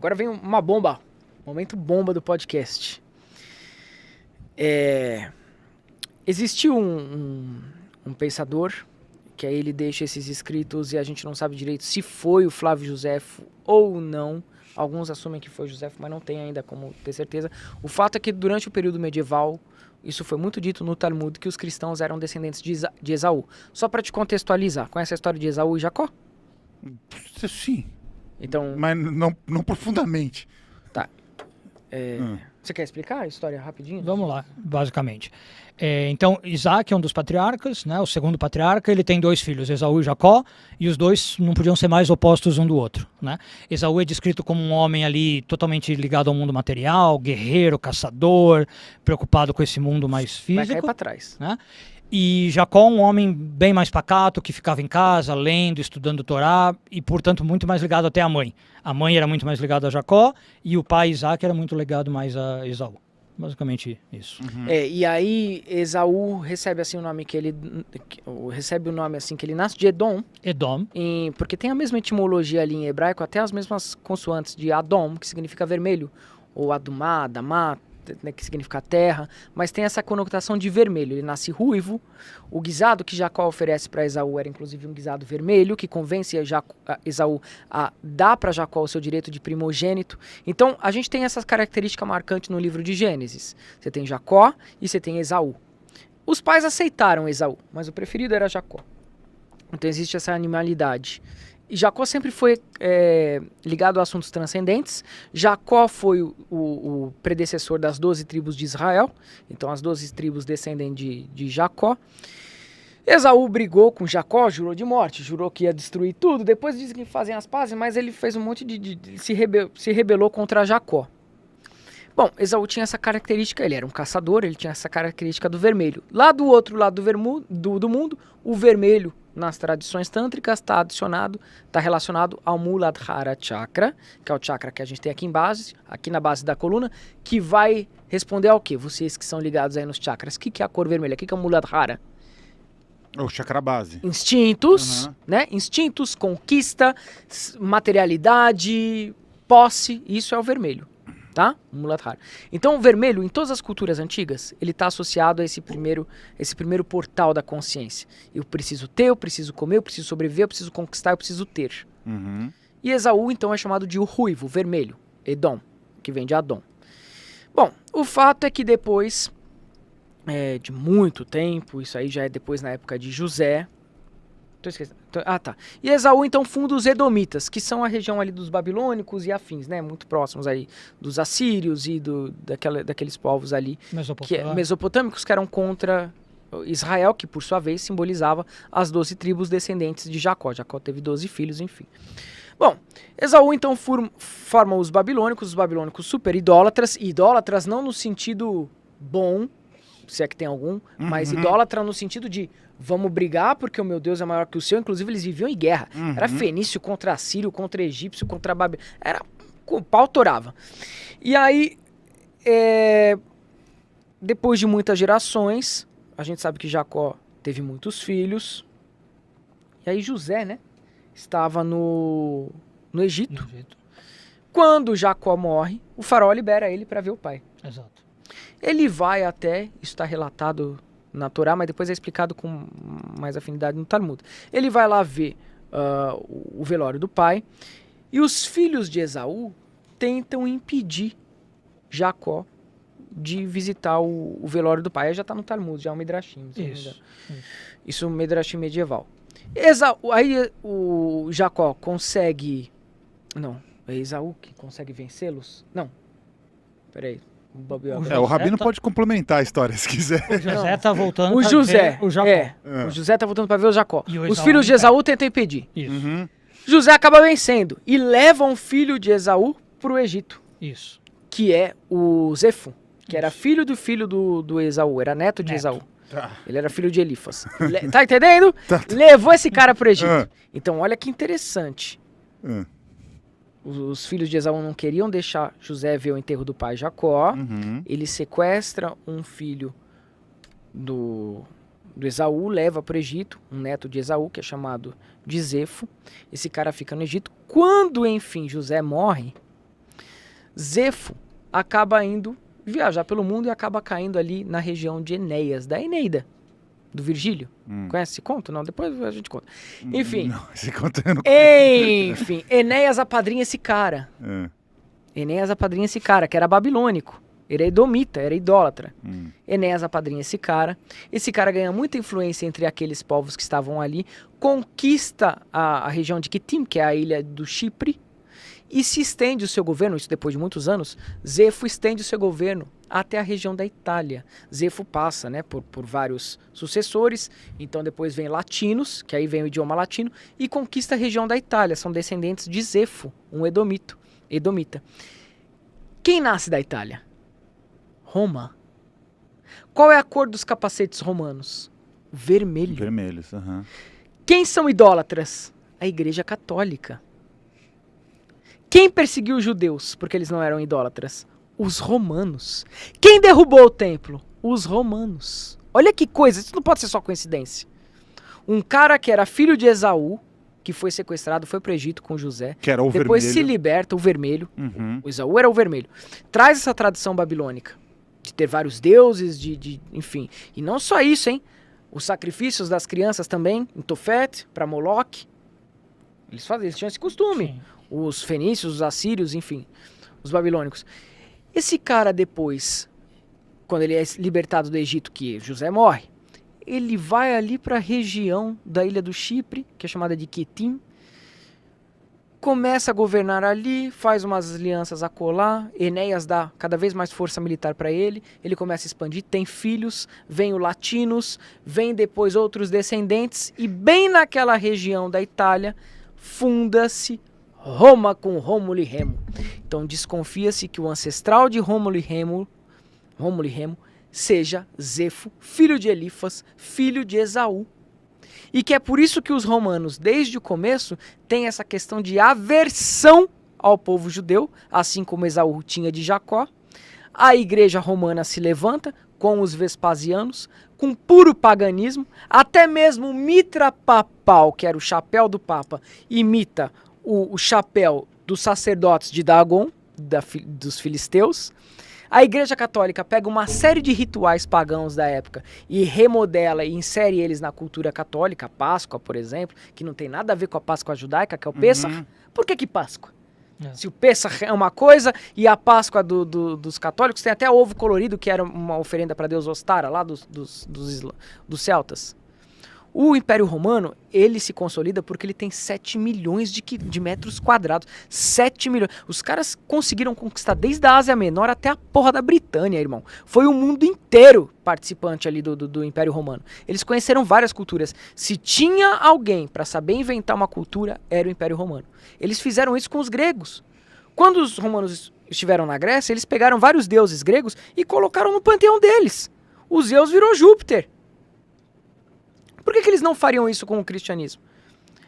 Agora vem uma bomba. Momento bomba do podcast. Existiu um pensador, que aí ele deixa esses escritos e a gente não sabe direito se foi o Flávio Josefo ou não. Alguns assumem que foi Josefo, mas não tem ainda como ter certeza. O fato é que durante o período medieval, isso foi muito dito no Talmud, que os cristãos eram descendentes de Esaú. Só para te contextualizar, conhece a história de Esaú e Jacó? Sim, Então, mas não profundamente. tá. Você quer explicar a história rapidinho? Vamos lá, basicamente. Então, Isaac é um dos patriarcas, né? O segundo patriarca. Ele tem 2 filhos, Esaú e Jacó, e os dois não podiam ser mais opostos um do outro, né? Esaú é descrito como um homem ali totalmente ligado ao mundo material, guerreiro, caçador, preocupado com esse mundo mais Vai cair físico, pra trás. né? E Jacó, um homem bem mais pacato, que ficava em casa, lendo, estudando Torá, e, portanto, muito mais ligado até à mãe. A mãe era muito mais ligada a Jacó, e o pai, Isaac, era muito ligado mais a Esaú. Basicamente isso. E aí Esaú recebe assim o nome que ele recebe o nome assim que ele nasce de Edom, Edom, porque tem a mesma etimologia ali em hebraico, até as mesmas consoantes de Adom, que significa vermelho, ou Adumá, Adamá, né, que significa terra, mas tem essa conotação de vermelho. Ele nasce ruivo. O guisado que Jacó oferece para Esaú era inclusive um guisado vermelho, que convence Esaú a dar para Jacó o seu direito de primogênito. Então a gente tem essa característica marcante no livro de Gênesis. Você tem Jacó e você tem Esaú. Os pais aceitaram Esaú, mas o preferido era Jacó. Então existe essa animalidade. E Jacó sempre foi ligado a assuntos transcendentes. Jacó foi o predecessor das 12 tribos de Israel. Então as 12 tribos descendem de Jacó. Esaú brigou com Jacó, jurou de morte, jurou que ia destruir tudo. Depois dizem que fazem as pazes, mas ele fez um monte se rebelou contra Jacó. Bom, Esaú tinha essa característica, ele era um caçador, ele tinha essa característica do vermelho. Lá do outro lado do mundo, o vermelho, nas tradições tântricas, está relacionado ao Muladhara Chakra, que é o chakra que a gente tem aqui na base da coluna, que vai responder ao quê? Vocês que são ligados aí nos chakras. O que é a cor vermelha? O que é o Muladhara? O chakra base. Instintos, né? Instintos, conquista, materialidade, posse, isso é o vermelho. Tá? Muladhara. Então o vermelho, em todas as culturas antigas, ele está associado a esse primeiro portal da consciência. Eu preciso ter, eu preciso comer, eu preciso sobreviver, eu preciso conquistar, eu preciso ter. E Esaú, então, é chamado de o ruivo, vermelho, Edom, que vem de Adom. Bom, o fato é que depois de muito tempo, isso aí já é depois na época de José. Tô esquecendo. Tá. E Esaú, então, funda os Edomitas, que são a região ali dos babilônicos e afins, né? Muito próximos aí dos assírios e daqueles povos ali mesopotâmicos que eram contra Israel, que por sua vez simbolizava as 12 tribos descendentes de Jacó. Jacó teve 12 filhos, enfim. Bom, Esaú, então, forma os babilônicos super idólatras não no sentido bom, se é que tem algum, mas idólatra no sentido de vamos brigar porque o meu Deus é maior que o seu. Inclusive eles viviam em guerra. Era fenício contra assírio, contra egípcio, contra Babilônia. O pau torava. E aí, depois de muitas gerações, a gente sabe que Jacó teve muitos filhos. E aí José, né, estava no Egito. Quando Jacó morre, o faraó libera ele para ver o pai. Exato. Ele vai até, isso está relatado na Torá, mas depois é explicado com mais afinidade no Talmud. Ele vai lá ver o velório do pai, e os filhos de Esaú tentam impedir Jacó de visitar o velório do pai. Aí já está no Talmud, já é um Midrashim. Isso é um Midrashim medieval. Aí o Jacó consegue... Não, é Esaú que consegue vencê-los? Não, peraí. O Rabino pode complementar a história se quiser. O José tá voltando o José, ver o Jacó. O José tá voltando para ver o Jacó. Os filhos de impede. Esaú tentam impedir. Isso. José acaba vencendo e leva um filho de Esaú pro Egito. Isso. Que é o Zefo, que era filho do Esaú, era neto de Esaú. Tá. Ele era filho de Elifas. Tá entendendo? Levou esse cara pro Egito. Então olha que interessante. Os filhos de Esaú não queriam deixar José ver o enterro do pai Jacó. Ele sequestra um filho do Esaú, leva para o Egito, um neto de Esaú, que é chamado de Zefo. Esse cara fica no Egito. Quando, enfim, José morre, Zefo acaba indo viajar pelo mundo e acaba caindo ali na região de Enéas, da Eneida, do Virgílio. Conhece esse conto? Não, depois a gente conta. Enfim. Não, esse conto eu não Enfim, Enéas apadrinha esse cara. Enéas apadrinha esse cara, que era babilônico. Ele é edomita, era idólatra. Enéas apadrinha esse cara. Esse cara ganha muita influência entre aqueles povos que estavam ali, conquista a região de Quitim, que é a ilha do Chipre, e se estende o seu governo, isso depois de muitos anos, Zefo estende o seu governo até a região da Itália. Zefo passa, né, por vários sucessores, então depois vem latinos, que aí vem o idioma latino, e conquista a região da Itália. São descendentes de Zefo, um edomita. Quem nasce da Itália? Roma. Qual é a cor dos capacetes romanos? Vermelho. Vermelhos, Quem são idólatras? A Igreja Católica. Quem perseguiu os judeus porque eles não eram idólatras? Os romanos. Quem derrubou o templo? Os romanos. Olha que coisa, isso não pode ser só coincidência. Um cara que era filho de Esaú, que foi sequestrado, foi pro Egito com José. Que era o depois vermelho. se liberta, o vermelho. O Esaú era o vermelho. Traz essa tradição babilônica de ter vários deuses, enfim. E não só isso, hein? Os sacrifícios das crianças também, em Tofete, para Moloque. Eles tinham esse costume. Sim. Os fenícios, os assírios, enfim, os babilônicos. Esse cara depois, quando ele é libertado do Egito, que José morre, ele vai ali para a região da ilha do Chipre, que é chamada de Quitim, começa a governar ali, faz umas alianças acolá, Enéas dá cada vez mais força militar para ele começa a expandir, tem filhos, vem os latinos, vem depois outros descendentes, e bem naquela região da Itália, funda-se Roma com Rômulo e Remo. Então desconfia-se que o ancestral de Rômulo e Remo seja Zefo, filho de Elifas, filho de Esaú. E que é por isso que os romanos, desde o começo, têm essa questão de aversão ao povo judeu, assim como Esaú tinha de Jacó. A igreja romana se levanta com os vespasianos, com puro paganismo, até mesmo o mitra papal, que era o chapéu do papa, imita o chapéu dos sacerdotes de Dagon, dos filisteus. A Igreja Católica pega uma série de rituais pagãos da época e remodela e insere eles na cultura católica. A Páscoa, por exemplo, que não tem nada a ver com a Páscoa judaica, que é o Pêssar. Por que Páscoa? Se o Pêssar é uma coisa e a Páscoa dos católicos tem até ovo colorido, que era uma oferenda para Deus Ostara, lá dos celtas. O Império Romano, ele se consolida porque ele tem 7 milhões de metros quadrados. 7 milhões. Os caras conseguiram conquistar desde a Ásia Menor até a porra da Britânia, irmão. Foi o mundo inteiro participante ali do Império Romano. Eles conheceram várias culturas. Se tinha alguém para saber inventar uma cultura, era o Império Romano. Eles fizeram isso com os gregos. Quando os romanos estiveram na Grécia, eles pegaram vários deuses gregos e colocaram no panteão deles. O Zeus virou Júpiter. Por que eles não fariam isso com o cristianismo?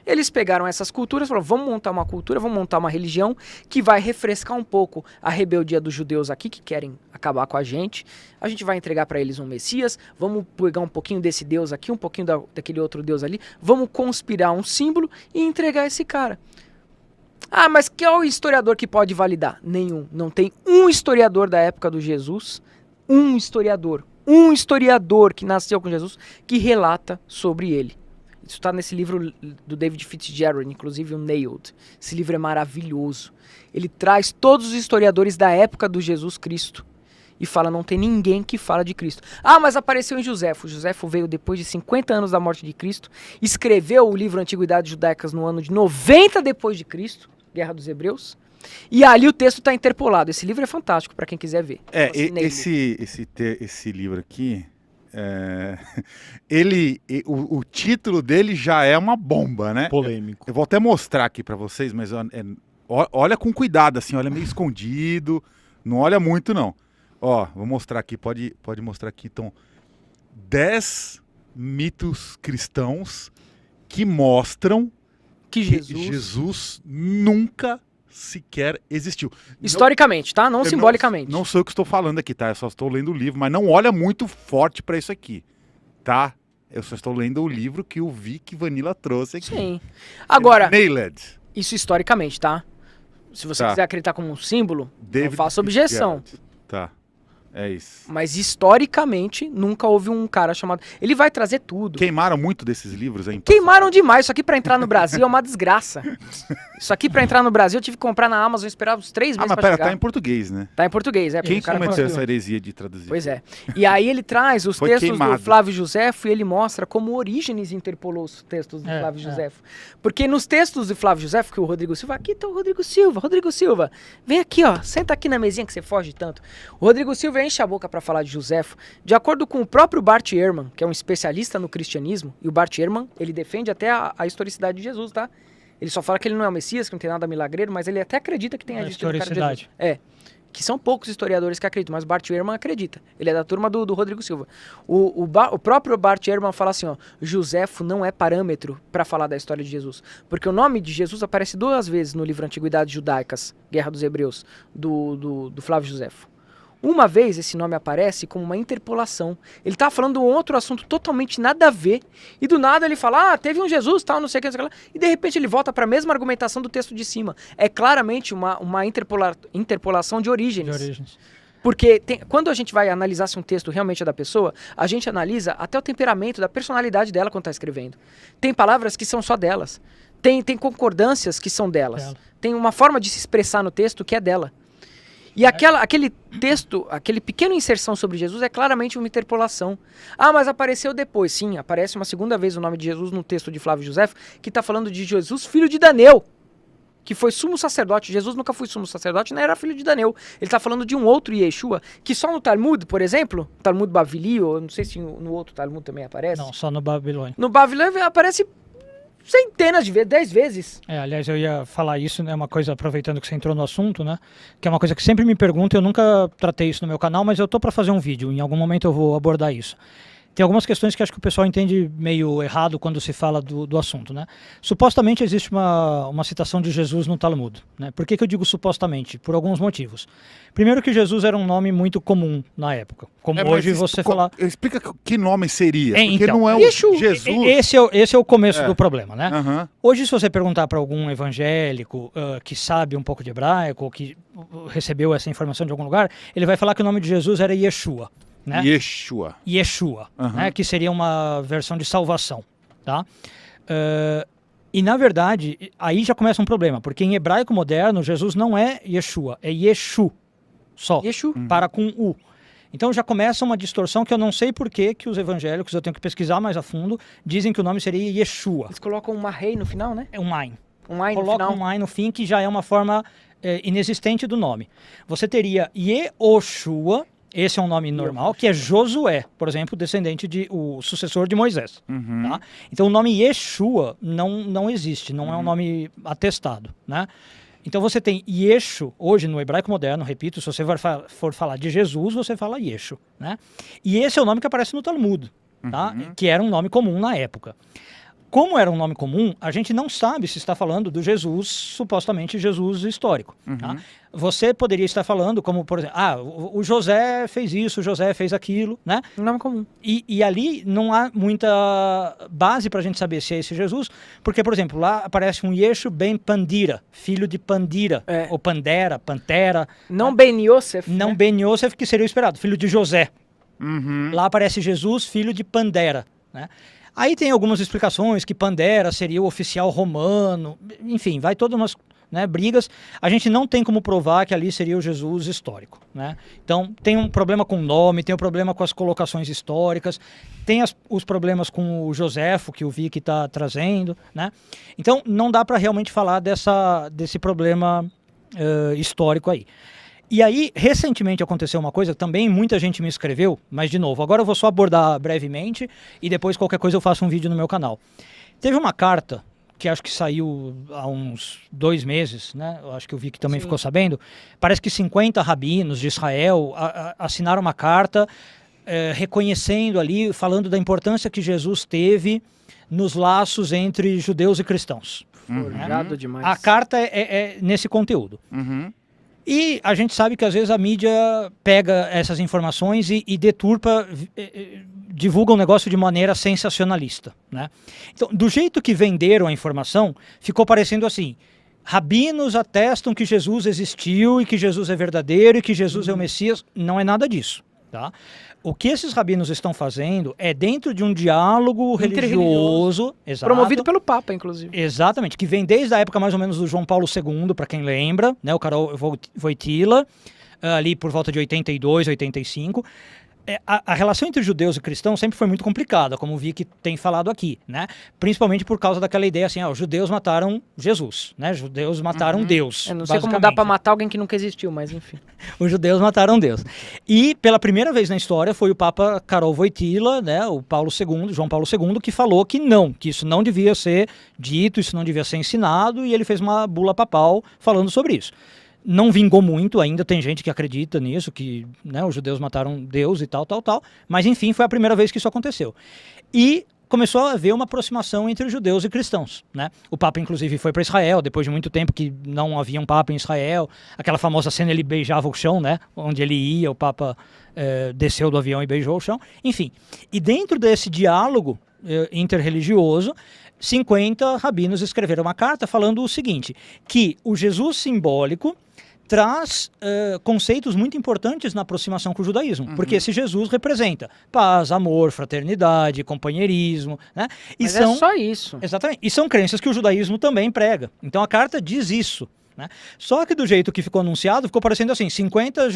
Eles pegaram essas culturas e falaram, vamos montar uma cultura, vamos montar uma religião que vai refrescar um pouco a rebeldia dos judeus aqui, que querem acabar com a gente vai entregar para eles um Messias, vamos pegar um pouquinho desse Deus aqui, um pouquinho daquele outro Deus ali, vamos conspirar um símbolo e entregar esse cara. Ah, mas que é o historiador que pode validar? Nenhum. Não tem um historiador da época do Jesus, um historiador que nasceu com Jesus, que relata sobre ele. Isso está nesse livro do David Fitzgerald, inclusive o Nailed. Esse livro é maravilhoso. Ele traz todos os historiadores da época do Jesus Cristo e fala, não tem ninguém que fala de Cristo. Ah, mas apareceu em Joséfo. Joséfo veio depois de 50 anos da morte de Cristo, escreveu o livro Antiguidades Judaicas no ano de 90 depois de Cristo, Guerra dos Hebreus. E ali o texto está interpolado. Esse livro é fantástico para quem quiser ver. Esse livro aqui, o título dele já é uma bomba, né? Polêmico. Eu vou até mostrar aqui para vocês, mas olha com cuidado, assim, olha meio escondido, não olha muito não. Ó, vou mostrar aqui, pode mostrar aqui, então, 10 mitos cristãos que mostram que Jesus nunca sequer existiu. Historicamente, tá? Não simbolicamente. Não sou eu que estou falando aqui, tá? Eu só estou lendo o livro, mas não olha muito forte para isso aqui, tá? Eu só estou lendo o livro que o Vic Vanilla trouxe aqui. Sim. Agora, Nailed. isso historicamente, tá? Se você Tá. quiser acreditar como um símbolo, não David faço objeção. Fitzgerald. Tá. É isso. Mas historicamente, nunca houve um cara chamado... Ele vai trazer tudo. Queimaram muito desses livros aí. Queimaram demais. Isso aqui pra entrar no Brasil é uma desgraça. Isso aqui pra entrar no Brasil eu tive que comprar na Amazon, esperar uns 3 meses mas pra pera, chegar. tá em português, né? Tá em português, Quem o cara cometeu conseguiu. essa heresia de traduzir? Pois é. E aí ele traz os Foi textos queimado. do Flávio Josefo e ele mostra como Orígenes interpolou os textos do Flávio Josefo. Porque nos textos do Flávio Josefo, que o Rodrigo Silva... Aqui tá o Rodrigo Silva, vem aqui, ó. Senta aqui na mesinha que você foge tanto. O Rodrigo Silva enche a boca pra falar de Josefo. De acordo com o próprio Bart Ehrman, que é um especialista no cristianismo, e o Bart Ehrman, ele defende até a historicidade de Jesus, tá? Ele só fala que ele não é o Messias, que não tem nada milagreiro, mas ele até acredita que tem a historicidade. Que são poucos historiadores que acreditam, mas o Bart Ehrman acredita. Ele é da turma do Rodrigo Silva. O próprio Bart Ehrman fala assim, ó, Josefo não é parâmetro para falar da história de Jesus, porque o nome de Jesus aparece 2 vezes no livro Antiguidades Judaicas, Guerra dos Hebreus, do Flávio Josefo. Uma vez esse nome aparece como uma interpolação. Ele tá falando de um outro assunto totalmente nada a ver, e do nada ele fala, teve um Jesus, tal, não sei o que, e de repente ele volta para a mesma argumentação do texto de cima. É claramente uma interpolação de Orígenes. Porque quando a gente vai analisar se um texto realmente é da pessoa, a gente analisa até o temperamento, da personalidade dela quando está escrevendo. Tem palavras que são só delas. Tem concordâncias que são delas. Tem uma forma de se expressar no texto que é dela. E aquele texto, aquele pequeno inserção sobre Jesus é claramente uma interpolação. Mas apareceu depois. Sim, aparece uma segunda vez o nome de Jesus no texto de Flávio Josefo, que está falando de Jesus, filho de Daneu, que foi sumo sacerdote. Jesus nunca foi sumo sacerdote, não era filho de Daneu. Ele está falando de um outro Yeshua, que só no Talmud, por exemplo, Talmud Bavilio, não sei se no outro Talmud também aparece. Não, só no Babilônia. No Babilônia aparece centenas de vezes, 10 vezes. Aliás, eu ia falar isso, né, uma coisa, aproveitando que você entrou no assunto, né, que é uma coisa que sempre me perguntam, eu nunca tratei isso no meu canal, mas eu tô para fazer um vídeo, em algum momento eu vou abordar isso. Tem algumas questões que acho que o pessoal entende meio errado quando se fala do assunto, né? Supostamente existe uma citação de Jesus no Talmud, né? Por que eu digo supostamente? Por alguns motivos. Primeiro que Jesus era um nome muito comum na época. Como hoje você falar... Explica que nome seria, porque então, não é o Jesus. Esse é o começo do problema, né? Uhum. Hoje, se você perguntar para algum evangélico que sabe um pouco de hebraico, ou que recebeu essa informação de algum lugar, ele vai falar que o nome de Jesus era Yeshua. Né? Yeshua, né? Que seria uma versão de salvação, tá? E na verdade, aí já começa um problema, porque em hebraico moderno, Jesus não é Yeshua, é Yeshu, só, para com U. Então já começa uma distorção que eu não sei por que os evangélicos, eu tenho que pesquisar mais a fundo, dizem que o nome seria Yeshua. Eles colocam uma rei no final, né? É um Ain. Coloca um Ain no fim, que já é uma forma inexistente do nome. Você teria Yehoshua. Esse é um nome normal, que é Josué, por exemplo, descendente o sucessor de Moisés. Tá? Então o nome Yeshua não existe, não é um nome atestado. Né? Então você tem Yeshu, hoje no hebraico moderno, repito, se você for falar de Jesus, você fala Yeshu. Né? E esse é o nome que aparece no Talmud, tá? Que era um nome comum na época. Como era um nome comum, a gente não sabe se está falando do Jesus, supostamente Jesus histórico. Tá? Você poderia estar falando como, por exemplo, o José fez isso, o José fez aquilo, né? Um nome comum. E ali não há muita base para a gente saber se é esse Jesus, porque, por exemplo, lá aparece um Yeshu ben Pandira, filho de Pandira, ou Pandera, Pantera. Não Ben Yosef. Não, né? Ben Yosef, que seria o esperado, filho de José. Lá aparece Jesus, filho de Pandera, né? Aí tem algumas explicações que Pandera seria o oficial romano, enfim, vai todas umas brigas. A gente não tem como provar que ali seria o Jesus histórico. Né? Então tem um problema com o nome, tem um problema com as colocações históricas, tem os problemas com o Josefo, que o Vic está trazendo. Né? Então não dá para realmente falar desse problema histórico aí. E aí, recentemente aconteceu uma coisa, também muita gente me escreveu, mas de novo, agora eu vou só abordar brevemente e depois qualquer coisa eu faço um vídeo no meu canal. Teve uma carta, que acho que saiu há uns 2 meses, né? Eu acho que o Vic também ficou sabendo. Parece que 50 rabinos de Israel assinaram uma carta reconhecendo ali, falando da importância que Jesus teve nos laços entre judeus e cristãos. Forjado demais. A carta é nesse conteúdo. E a gente sabe que às vezes a mídia pega essas informações e deturpa, divulga um negócio de maneira sensacionalista. Né? Então, do jeito que venderam a informação, ficou parecendo assim, rabinos atestam que Jesus existiu e que Jesus é verdadeiro e que Jesus é o Messias. Não é nada disso, tá? O que esses rabinos estão fazendo é dentro de um diálogo religioso, exato, promovido pelo Papa, inclusive. Exatamente, que vem desde a época mais ou menos do João Paulo II, para quem lembra, né, o Karol Wojtyla, ali por volta de 82, 85. A relação entre judeus e cristãos sempre foi muito complicada, como o Vicky tem falado aqui, né? Principalmente por causa daquela ideia assim, os judeus mataram Jesus, né? Judeus mataram Deus. Eu não sei como dá pra matar alguém que nunca existiu, mas enfim. Os judeus mataram Deus. E pela primeira vez na história foi o Papa Karol Wojtyla, né? O João Paulo II, que falou que isso não devia ser dito, isso não devia ser ensinado, e ele fez uma bula papal falando sobre isso. Não vingou muito, ainda tem gente que acredita nisso, que, né, os judeus mataram Deus e tal, mas enfim, foi a primeira vez que isso aconteceu. E começou a haver uma aproximação entre judeus e cristãos, né? O Papa, inclusive, foi para Israel, depois de muito tempo que não havia um Papa em Israel, aquela famosa cena, ele beijava o chão, né? Onde ele ia, o Papa desceu do avião e beijou o chão, enfim. E dentro desse diálogo interreligioso, 50 rabinos escreveram uma carta falando o seguinte, que o Jesus simbólico traz conceitos muito importantes na aproximação com o judaísmo, porque esse Jesus representa paz, amor, fraternidade, companheirismo, né? Mas é só isso. Exatamente. E são crenças que o judaísmo também prega. Então a carta diz isso, né? Só que do jeito que ficou anunciado, ficou parecendo assim, 50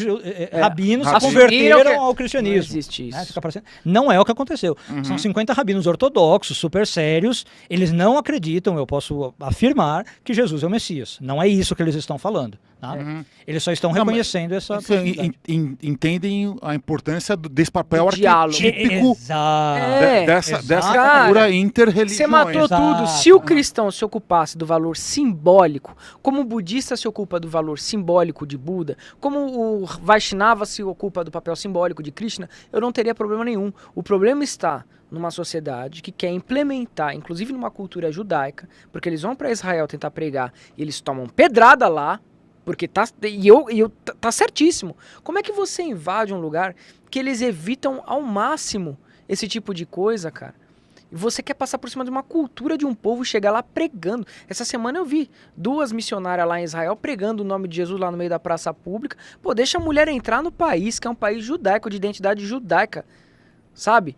rabinos se converteram ao cristianismo. Não existe isso. Né? Não é o que aconteceu. São 50 rabinos ortodoxos, super sérios, eles não acreditam, eu posso afirmar, que Jesus é o Messias. Não é isso que eles estão falando. Tá? Eles só estão reconhecendo essa entendem a importância desse papel diálogo arquetípico dessa Cara, figura interreligiosa. Você matou tudo. Se o cristão se ocupasse do valor simbólico, como o budista se ocupa do valor simbólico de Buda, como o Vaishnava se ocupa do papel simbólico de Krishna, eu não teria problema nenhum. O problema está numa sociedade que quer implementar, inclusive numa cultura judaica, porque eles vão para Israel tentar pregar e eles tomam pedrada lá, porque tá certíssimo. Como é que você invade um lugar que eles evitam ao máximo esse tipo de coisa, cara? E você quer passar por cima de uma cultura de um povo, chegar lá pregando. Essa semana eu vi 2 missionárias lá em Israel pregando o nome de Jesus lá no meio da praça pública. Pô, deixa a mulher entrar no país, que é um país judaico, de identidade judaica. Sabe?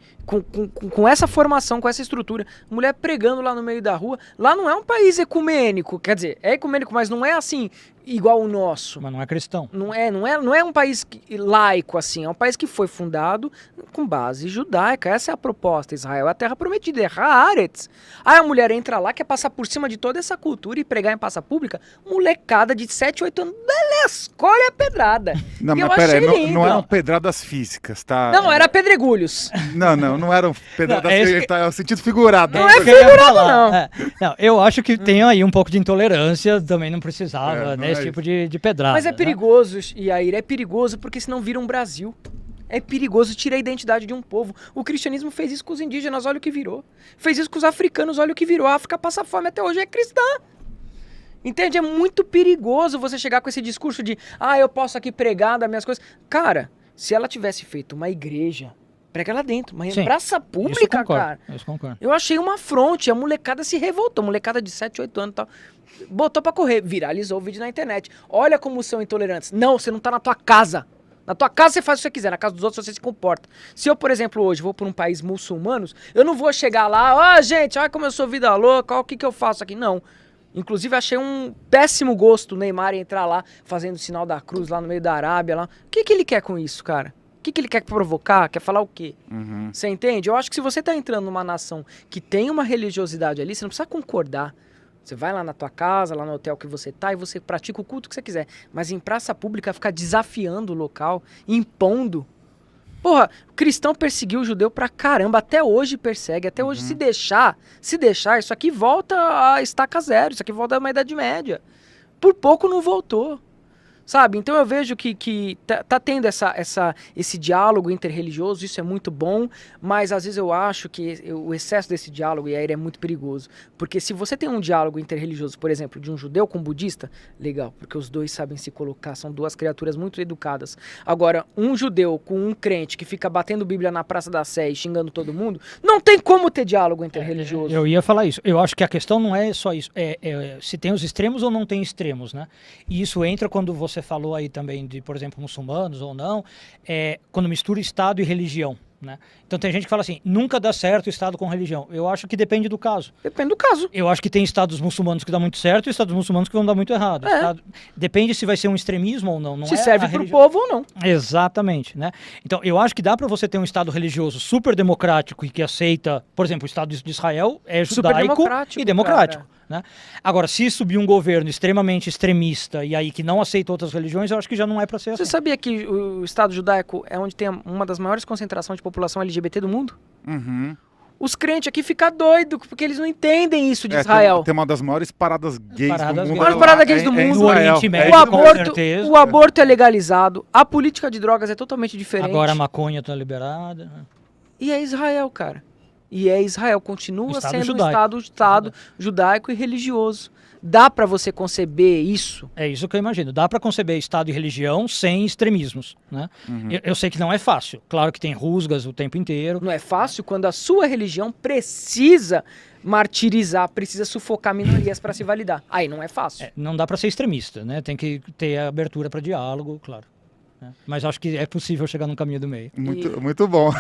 Com essa formação, com essa estrutura. Mulher pregando lá no meio da rua. Lá não é um país ecumênico. Quer dizer, é ecumênico, mas não é assim igual o nosso. Mas não é cristão. Não é um país laico assim. É um país que foi fundado com base judaica. Essa é a proposta. Israel é a terra prometida. É Haaretz. Aí a mulher entra lá, quer passar por cima de toda essa cultura e pregar em praça pública. Molecada de 7, 8 anos. Escolhe a pedrada. Não, mas peraí, não eram pedradas físicas, tá? Não, era pedregulhos. Não eram pedradas físicas, é o sentido figurado. Não é figurado, não. Não, eu acho que tem aí um pouco de intolerância, também não precisava, né, esse tipo de pedrada. Mas é perigoso, Yair, é perigoso porque senão vira um Brasil. É perigoso, tira a identidade de um povo. O cristianismo fez isso com os indígenas, olha o que virou. Fez isso com os africanos, olha o que virou. A África passa fome até hoje, é cristã. Entende? É muito perigoso você chegar com esse discurso de eu posso aqui pregar das minhas coisas. Cara, se ela tivesse feito uma igreja, prega lá dentro, mas em praça pública, cara. Isso concordo. Eu achei uma afronte, a molecada se revoltou, molecada de 7, 8 anos e tal. Botou pra correr, viralizou o vídeo na internet. Olha como são intolerantes. Não, você não tá na tua casa. Na tua casa você faz o que você quiser, na casa dos outros você se comporta. Se eu, por exemplo, hoje vou para um país muçulmano, eu não vou chegar lá, gente, olha como eu sou vida louca, olha o que eu faço aqui. Não. Inclusive achei um péssimo gosto o Neymar entrar lá, fazendo o sinal da cruz lá no meio da Arábia. Lá. O que ele quer com isso, cara? O que ele quer provocar? Quer falar o quê? Você entende? Eu acho que se você tá entrando numa nação que tem uma religiosidade ali, você não precisa concordar. Você vai lá na tua casa, lá no hotel que você tá, e você pratica o culto que você quiser. Mas em praça pública, ficar desafiando o local, impondo. Porra, o cristão perseguiu o judeu pra caramba, até hoje persegue, até hoje se deixar, isso aqui volta a estaca zero, isso aqui volta a uma Idade Média. Por pouco não voltou. Sabe? Então eu vejo que tá tendo esse diálogo interreligioso, isso é muito bom, mas às vezes eu acho que o excesso desse diálogo, e aí é muito perigoso. Porque se você tem um diálogo interreligioso, por exemplo, de um judeu com um budista, legal, porque os dois sabem se colocar, são duas criaturas muito educadas. Agora, um judeu com um crente que fica batendo Bíblia na Praça da Sé e xingando todo mundo, não tem como ter diálogo interreligioso. Eu ia falar isso. Eu acho que a questão não é só isso. Se tem os extremos ou não tem extremos, né? E isso entra quando você falou aí também de, por exemplo, muçulmanos ou não, quando mistura Estado e religião, né? Então tem gente que fala assim, nunca dá certo o Estado com religião. Eu acho que depende do caso. Depende do caso. Eu acho que tem estados muçulmanos que dá muito certo e estados muçulmanos que vão dar muito errado. Depende se vai ser um extremismo ou não. Se serve pro povo ou não. Exatamente, né? Então, eu acho que dá para você ter um Estado religioso super democrático e que aceita, por exemplo, o Estado de Israel é judaico e democrático. Né? Agora, se subir um governo extremamente extremista e aí que não aceita outras religiões, eu acho que já não é para ser assim. Você sabia que o Estado judaico é onde tem uma das maiores concentrações de população LGBT do mundo? Uhum. Os crentes aqui ficam doidos, porque eles não entendem isso de Israel. Tem uma das maiores paradas gays do mundo. Maiores paradas gays do mundo. No Oriente Médio, o aborto é legalizado, a política de drogas é totalmente diferente. Agora a maconha tá liberada. E é Israel, cara. E é Israel, continua sendo judaico. um Estado judaico e religioso. Dá para você conceber isso? É isso que eu imagino. Dá para conceber Estado e religião sem extremismos, né? Uhum. Eu sei que não é fácil. Claro que tem rusgas o tempo inteiro. Não é fácil quando a sua religião precisa martirizar, precisa sufocar minorias para se validar. Aí não é fácil. Não dá para ser extremista, né? Tem que ter a abertura para diálogo, claro. Mas acho que é possível chegar num caminho do meio. Muito bom.